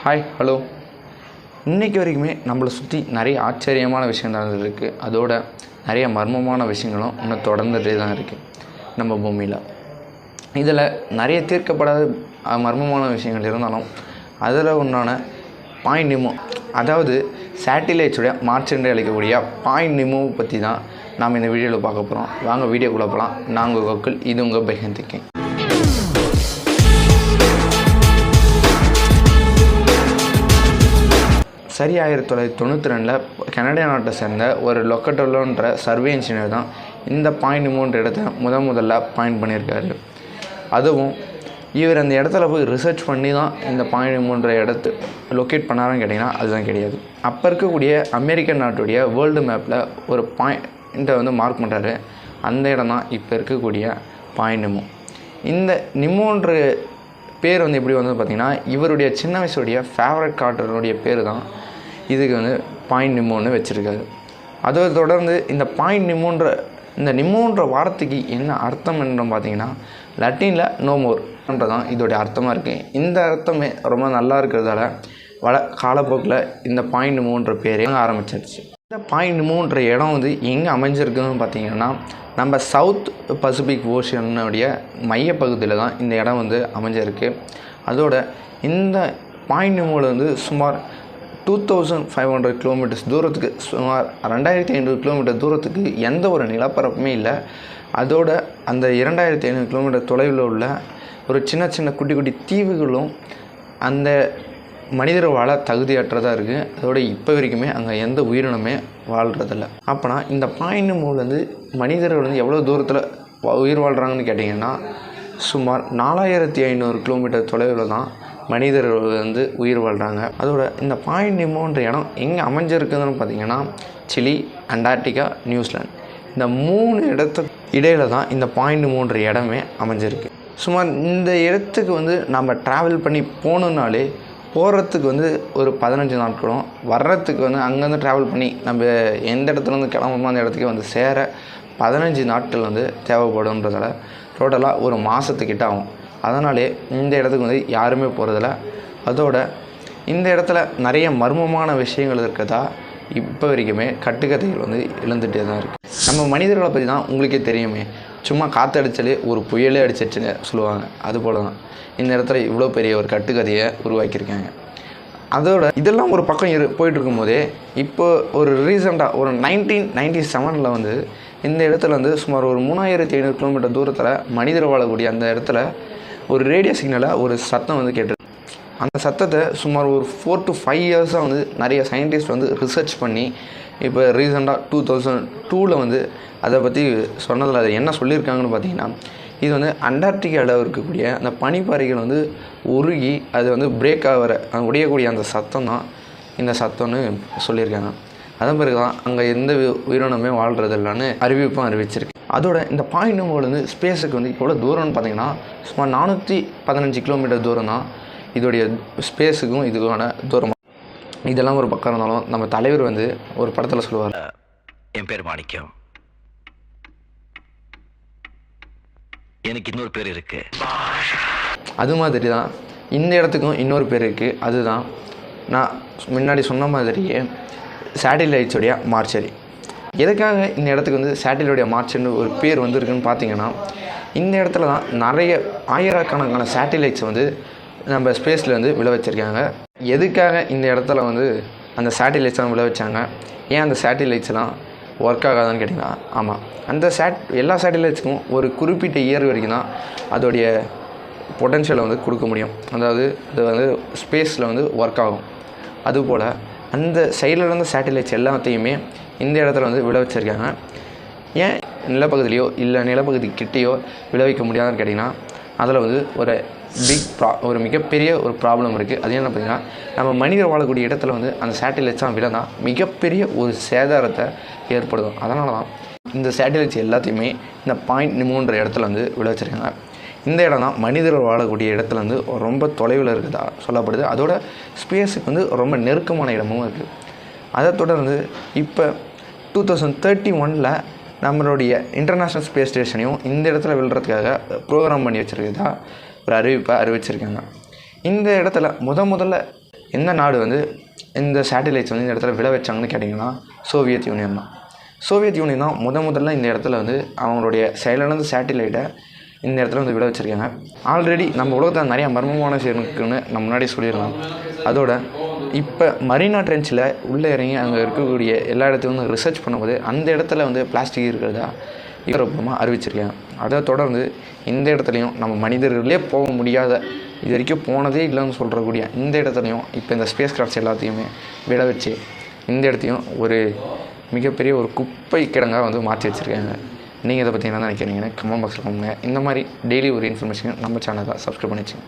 Hi hello. இன்றைக்கி வரைக்குமே நம்மளை சுற்றி நிறைய ஆச்சரியமான விஷயம் நடந்துருக்கு. அதோட நிறைய மர்மமான விஷயங்களும் இன்னும் தொடர்ந்துகிட்டே தான் இருக்குது நம்ம பூமியில். இதில் நிறைய தீர்க்கப்படாத மர்மமான விஷயங்கள் இருந்தாலும் அதில் ஒன்றான பாயிண்ட் நிமோ, அதாவது சேட்டிலைட்ஸுடைய மார்ச் என்று அழைக்கக்கூடிய பாயிண்ட் நிமோவை பற்றி தான் நாம் இந்த வீடியோவில் பார்க்க போகிறோம். வாங்க வீடியோக்குள்ளே போகலாம். நான் உங்கள் கோகுல், இது உங்கள் பெஹந்திக்கேன். சரி 1992 கனடா நாட்டை சேர்ந்த ஒரு லொக்கட்டோலோன்ற சர்வே இன்ஜினியர் தான் இந்த பாயிண்ட் நிமோன்ற இடத்த முதல்ல பாயிண்ட் பண்ணியிருக்காரு. அதுவும் இவர் அந்த இடத்துல போய் ரிசர்ச் பண்ணி தான் இந்த பாயிண்ட் நிமோன்ற இடத்த லொக்கேட் பண்ணாருன்னு கேட்டிங்கன்னா அதுதான் கிடையாது. அப்போ இருக்கக்கூடிய அமெரிக்கன் நாட்டுடைய வேர்ல்டு மேப்பில் ஒரு பாயிண்ட்டை மார்க் பண்ணுறாரு. அந்த இடம் தான் இப்போ இருக்கக்கூடிய பாயிண்ட் நிமோ. இந்த நிமோன்ற பேர் எப்படி பார்த்திங்கன்னா, இவருடைய சின்ன வயசுடைய ஃபேவரட் கார்ட்டருடைய பேர் தான் இதுக்கு பாயிண்ட் நிமோன்னு வச்சுருக்காரு. அதை தொடர்ந்து இந்த பாயிண்ட் நிமோன்ற வார்த்தைக்கு என்ன அர்த்தம் என்று பார்த்திங்கன்னா, லத்தீனில் நோ மோர்ன்றதான் இதோடைய அர்த்தமாக இருக்குது. இந்த அர்த்தமே ரொம்ப நல்லா இருக்கிறதால காலப்போக்கில் இந்த பாயிண்ட் நிமோன்ற பேரே ஆரம்பிச்சிருச்சு. இந்த பாயிண்ட் நிமோன்ற இடம் எங்கே அமைஞ்சிருக்குன்னு பார்த்திங்கன்னா, நம்ம சவுத் பசிபிக் ஓஷனுடைய மையப்பகுதியில் தான் இந்த இடம் அமைஞ்சிருக்கு. அதோட இந்த பாயிண்ட் நிமோவில் சுமார் 2500 கிலோமீட்டர்ஸ் தூரத்துக்கு, சுமார் 2500 கிலோமீட்டர் தூரத்துக்கு எந்த ஒரு நிலப்பரப்புமே இல்லை. அதோட அந்த 2500 கிலோமீட்டர் தொலைவில் உள்ள ஒரு சின்ன குட்டி குட்டி தீவுகளும் அந்த மனிதர் வாழ தகுதியற்றதாக இருக்குது. அதோட இப்போ வரைக்குமே அங்கே எந்த உயிரினமே வாழ்கிறதில்ல. அப்போனா இந்த பாயிண்ட் நிமோவில் மனிதர்கள் எவ்வளோ தூரத்தில் உயிர் வாழ்கிறாங்கன்னு கேட்டிங்கன்னா, சுமார் 4500 கிலோமீட்டர் தொலைவில் தான் மனிதர்கள் உயிர் வாழ்கிறாங்க. அதோட இந்த பாயிண்ட் நிமோன்ற இடம் எங்கே அமைஞ்சிருக்குதுன்னு பார்த்திங்கன்னா, சிலி, அண்டார்டிகா, நியூசிலாந்து, இந்த 3 இடத்துக்கு இடையில தான் இந்த பாயிண்ட் நிமோன்ற இடமே அமைஞ்சிருக்கு. சுமார் இந்த இடத்துக்கு நம்ம ட்ராவல் பண்ணி போகணுன்னாலே போகிறதுக்கு ஒரு 15 நாட்களும், வர்றதுக்கு அங்கேருந்து ட்ராவல் பண்ணி நம்ம எந்த இடத்துலேருந்து கிளம்புமோ அந்த இடத்துக்கு சேர 15 நாட்கள் தேவைப்படுன்றதால டோட்டலாக ஒரு மாதத்துக்கிட்ட ஆகும். அதனாலே இந்த இடத்துக்கு யாருமே போகிறதில்ல. அதோட இந்த இடத்துல நிறைய மர்மமான விஷயங்கள் இருக்கிறதா இப்போ வரைக்குமே கட்டுக்கதைகள் எழுந்துகிட்டே தான் இருக்குது. நம்ம மனிதர்களை பற்றி தான் உங்களுக்கே தெரியுமே, சும்மா காற்றடிச்சாலே ஒரு புயலே அடிச்சிடுச்சுன்னு சொல்லுவாங்க. அதுபோல் தான் இந்த இடத்துல இவ்வளோ பெரிய ஒரு கட்டுக்கதையை உருவாக்கியிருக்காங்க. அதோட இதெல்லாம் ஒரு பக்கம் போயிட்டு இருக்கும்போதே இப்போ ஒரு ரீசெண்டாக ஒரு 1997 இந்த இடத்துல சுமார் ஒரு 3500 கிலோமீட்டர் தூரத்தில் மனிதர் வாழக்கூடிய அந்த இடத்துல ஒரு ரேடியோ சிக்னலாக ஒரு சத்தம் கேட்டிருக்கு. அந்த சத்தத்தை சுமார் ஒரு 4 to 5 இயர்ஸாக நிறைய சயின்டிஸ்ட் ரிசர்ச் பண்ணி இப்போ ரீசெண்டாக 2002 அதை பற்றி சொன்னதில் அதை என்ன சொல்லியிருக்காங்கன்னு பார்த்தீங்கன்னா, இது அண்டார்டிகாவில் இருக்கக்கூடிய அந்த பனிப்பாறைகள் உருகி அது பிரேக் ஆகிற உடையக்கூடிய அந்த சத்தம் தான் இந்த சத்தம்னு சொல்லியிருக்காங்க. அதன் பிறகு தான் அங்கே எந்த உயிரினமே வாழ்கிறது இல்லைன்னு அறிவிப்பும் அறிவிச்சிருக்கு. அதோட இந்த பாயிண்ட் நிமோவில் ஸ்பேஸுக்கு எவ்வளோ தூரம்னு பார்த்தீங்கன்னா, சுமார் 415 கிலோமீட்டர் தூரம் தான் இதோடைய ஸ்பேஸுக்கும் இதுக்கான தூரம். இதெல்லாம் ஒரு பக்கம் இருந்தாலும் நம்ம தலைவர் ஒரு படத்தில் சொல்லுவார், என் பேர் மாணிக்கம், எனக்கு இன்னொரு பேர் இருக்குது. அது மாதிரி தான் இந்த இடத்துக்கும் இன்னொரு பேர் இருக்குது. அதுதான் நான் முன்னாடி சொன்ன மாதிரியே சேட்டிலைட்ஸுடைய மார்ச்சரி. எதுக்காக இந்த இடத்துக்கு சேட்டிலைட்டுடைய மார்ச்னு ஒரு பேர் இருக்குன்னு பார்த்தீங்கன்னா, இந்த இடத்துல தான் நிறைய ஆயிரக்கணக்கான சேட்டிலைட்ஸ் நம்ம ஸ்பேஸில் விழ வச்சுருக்காங்க. எதுக்காக இந்த இடத்துல அந்த சேட்டிலைட்ஸ்லாம் விழ வச்சாங்க, ஏன் அந்த சேட்டிலைட்ஸ்லாம் ஒர்க் ஆகாதான்னு கேட்டிங்கன்னா, ஆமாம், அந்த எல்லா சேட்டிலைட்ஸுக்கும் ஒரு குறிப்பிட்ட இயர் வரைக்கும் தான் அதோடைய பொட்டன்ஷியலை கொடுக்க முடியும். அதாவது இது ஸ்பேஸில் ஒர்க் ஆகும். அதுபோல் அந்த சைடில் இருந்த சேட்டிலைட்ஸ் எல்லாத்தையுமே இந்த இடத்துல விழ வச்சுருக்காங்க. ஏன் நிலப்பகுதியிலையோ இல்லை நிலப்பகுதி கிட்டேயோ விழ வைக்க முடியாதுன்னு கேட்டிங்கன்னா, அதில் ஒரு ஒரு மிகப்பெரிய ஒரு ப்ராப்ளம் இருக்குது. அது என்ன பார்த்திங்கன்னா, நம்ம மனிதர் வாழக்கூடிய இடத்துல அந்த சேட்டிலைட்ஸ்லாம் விழந்தா மிகப்பெரிய ஒரு சேதாரத்தை ஏற்படுத்தும். அதனால தான் இந்த சேட்டிலைட்ஸ் எல்லாத்தையுமே இந்த பாயிண்ட் நிமோன்ற இடத்துல விழ வச்சுருக்காங்க. இந்த இடம் தான் மனிதர்கள் வாழக்கூடிய இடத்துலேருந்து ரொம்ப தொலைவில் இருக்குதா சொல்லப்படுது. அதோட ஸ்பேஸுக்கு ரொம்ப நெருக்கமான இடமும் இருக்குது. அதை தொடர்ந்து இப்போ 2031 நம்மளுடைய இன்டர்நேஷ்னல் ஸ்பேஸ் ஸ்டேஷனையும் இந்த இடத்துல விழுறதுக்காக ப்ரோக்ராம் பண்ணி வச்சுருக்குதா ஒரு அறிவிப்பை அறிவிச்சிருக்காங்க. இந்த இடத்துல முதல்ல எந்த நாடு வந்து இந்த சேட்டிலைட்ஸ் வந்து இந்த இடத்துல விழ வச்சாங்கன்னு கேட்டிங்கன்னா சோவியத் யூனியன் தான். சோவியத் யூனியன் தான் முதல்ல இந்த இடத்துல வந்து அவங்களுடைய செயலிழந்த சேட்டிலைட்டை இந்த இடத்துல வந்து விட வச்சுருக்காங்க. ஆல்ரெடி நம்ம உலகத்தில் நிறையா மர்மமான விஷயம் இருக்குன்னு நம்ம முன்னாடி சொல்லிடலாம். அதோட இப்போ மரீனா ட்ரென்ச்சில் உள்ளே இறங்கி அங்கே இருக்கக்கூடிய எல்லா இடத்தையும் வந்து ரிசர்ச் பண்ணும்போது அந்த இடத்துல வந்து பிளாஸ்டிக் இருக்கிறதா ரூபமாக அறிவிச்சிருக்காங்க. அதை தொடர்ந்து இந்த இடத்துலையும் நம்ம மனிதர்களே போக முடியாத, இது வரைக்கும் போனதே இல்லைன்னு சொல்கிறக்கூடிய இந்த இடத்துலையும் இப்போ இந்த ஸ்பேஸ் கிராஃப்ட்ஸ் எல்லாத்தையுமே விட வச்சு இந்த இடத்தையும் ஒரு மிகப்பெரிய ஒரு குப்பை கிடங்காக வந்து மாற்றி வச்சுருக்காங்க. நீங்கள் இதை பற்றி என்ன நினைக்கிறீங்கன்னு கமெண்ட் பாக்ஸில் கொடுங்க. இந்த மாதிரி டெய்லி ஒரு இன்ஃபர்மேஷன் நம்ம சேனலை சப்ஸ்கிரைப் பண்ணி வச்சுங்க.